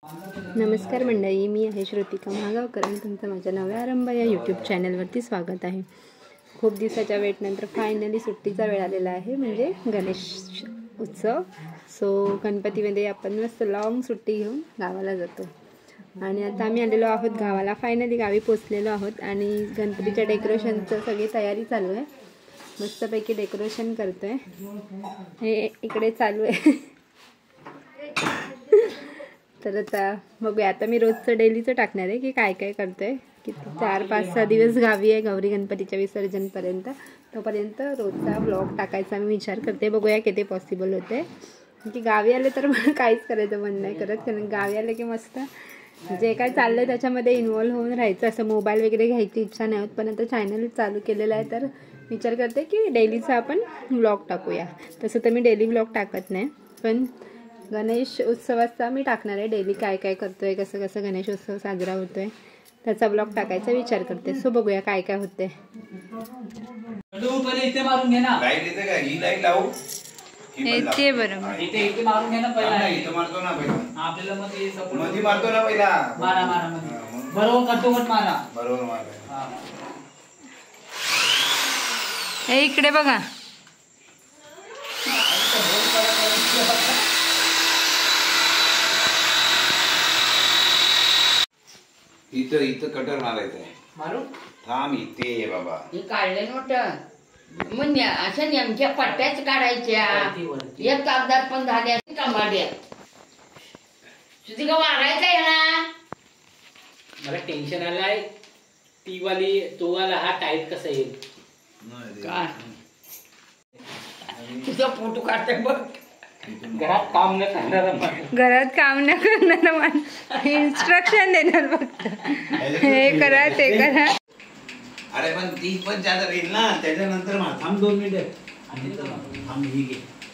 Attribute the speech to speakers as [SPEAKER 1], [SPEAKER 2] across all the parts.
[SPEAKER 1] नमस्कार मंडळी, मी आहे श्रुतिका महागावकर आणि तुमचं माझ्या नव्या आरंभ या यूट्यूब चॅनलवरती स्वागत आहे. खूप दिवसाच्या वेटनंतर फायनली सुट्टीचा वेळ आलेला आहे, म्हणजे गणेश उत्सव. सो गणपतीमध्ये आपण मस्त लॉंग सुट्टी घेऊन गावाला जातो. आणि आता आम्ही आलेलो आहोत गावाला. फायनली गावी पोचलेलो आहोत आणि गणपतीच्या डेकोरेशनचं सगळी तयारी चालू आहे. मस्तपैकी डेकोरेशन करतो आहे, हे इकडे चालू आहे. तर आता बघूया, आता मी रोजचं डेलीचं टाकणार आहे की काय काय करतोय. किती 4-5-6 दिवस गावी आहे गौरी गणपतीच्या विसर्जनपर्यंत. तोपर्यंत रोजचा ब्लॉग टाकायचा मी विचार करते. बघूया किती पॉसिबल होते. की गावी आले तर मला काहीच करायचं मन नाही करत, कारण गावी आलं की मस्त जे काय चाललं आहे त्याच्यामध्ये इन्वॉल्व होऊन राहायचं. असं मोबाईल वगैरे घ्यायची इच्छा नाही होत. पण आता चॅनल चालू केलेलं आहे तर विचार करते की डेलीचा आपण ब्लॉग टाकूया. तसं तर मी डेली ब्लॉग टाकत नाही, पण गणेश उत्सवाचा मी टाकणार आहे. डेली काय काय करतोय, कसं कसं गणेश उत्सव साजरा होतोय त्याचा ब्लॉग टाकायचा विचार करते. सो बघूया काय काय होते. ते बरं मारून घे ना पहिला. इथे मारतो ना पहिला, आपल्याला मध्ये मारतो ना पहिला. मारा मारा मध्ये बरोबर करतो, मत मारा बरोबर मारा. हे इकडे बघा,
[SPEAKER 2] इथं इथं कटर मारायचंय.
[SPEAKER 3] मारू
[SPEAKER 2] थांब, इथे बाबा
[SPEAKER 3] हे काढले मोठं म्हणजे अशा नेमक्या पट्ट्याच काढायच्या. एक कागदार पण झाल्या कमाड्या. तुझी का मारायचं आहे ना?
[SPEAKER 4] मला टेन्शन आलाय. ती वाली तो वाला हा टाईट कसा येईल
[SPEAKER 3] काय? तुझा फोटो काढते बघ.
[SPEAKER 4] घरात काम न करणार,
[SPEAKER 1] घरात काम न करणार, इन्स्ट्रक्शन देणार फक्त, हे करा ते करा.
[SPEAKER 2] अरे पण ती पण जादा राहील ना त्याच्यानंतर.
[SPEAKER 4] थांब 2 मिनिट.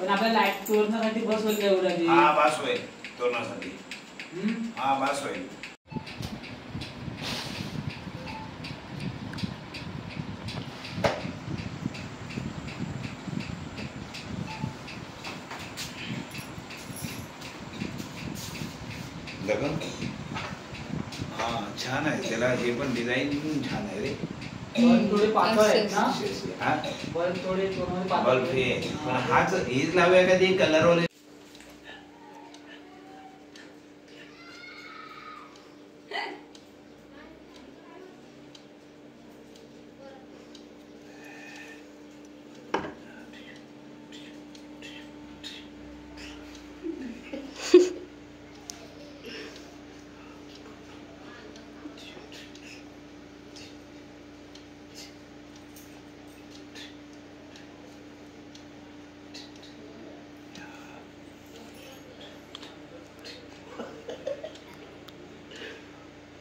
[SPEAKER 4] पण आपल्या लाईट तोरणासाठी बस होईल एवढं.
[SPEAKER 2] हा बस होईल तोरणासाठी. हा बस होईल. लगन हा छान आहे, त्याला हे पण डिझाईन छान आहे रे.
[SPEAKER 4] थोडे पातळ आहेत ना.
[SPEAKER 2] हा
[SPEAKER 4] बल्ब थोडे पातळ.
[SPEAKER 2] बल्ब हे पण हाच हेच लावूया का ते कलर वाले.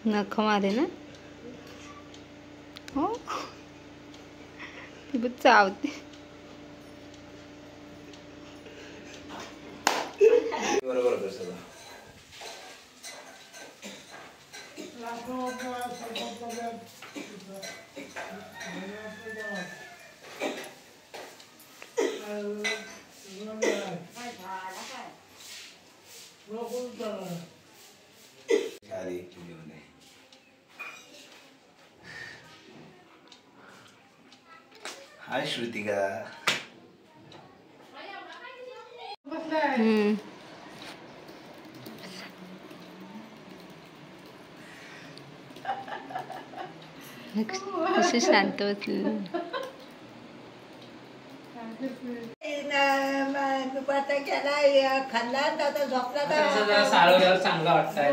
[SPEAKER 1] नख मारे ना. हो ती बघ चावते.
[SPEAKER 2] बरोबर कर सगळं. हाय श्रुतिका.
[SPEAKER 1] कशी शांत बसली.
[SPEAKER 3] दुपारचा केला खाल्ला तर झोपला तर
[SPEAKER 4] साळवल्यावर चांगला वाटतंय.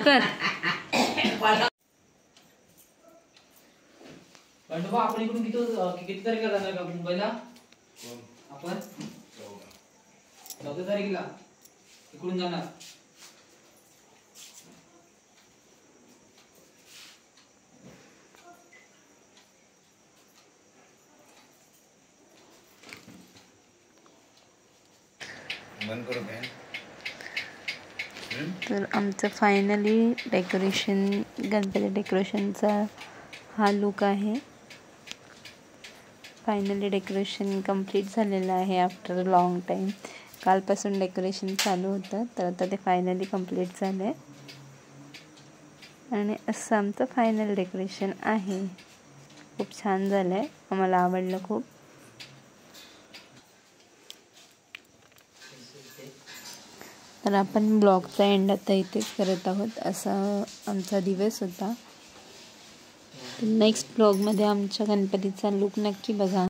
[SPEAKER 1] कर
[SPEAKER 4] बंडोबा, आपण इकडून किती तारखेला जाणार का मुंबईला? आपण 14 तारखेला इकडून जाणार.
[SPEAKER 2] बंद करू काय?
[SPEAKER 1] तर आमचं फायनली डेकोरेशन, गणपती डेकोरेशनचा हा लुक आहे. फायनली डेकोरेशन कंप्लीट झालेलं आहे आफ्टर लॉंग टाईम. कालपासून डेकोरेशन चालू होतं, तर आता ते फायनली कंप्लीट झालं आहे. आणि असं आमचं फायनल डेकोरेशन आहे. खूप छान झालं आहे, आम्हाला आवडलं खूप. तर आपण ब्लॉगचा एंड आता इथेच करत आहोत. असा आमचा दिवस होता. नेक्स्ट ब्लॉगमध्ये आमच्या गणपतीचा लुक नक्की बघा.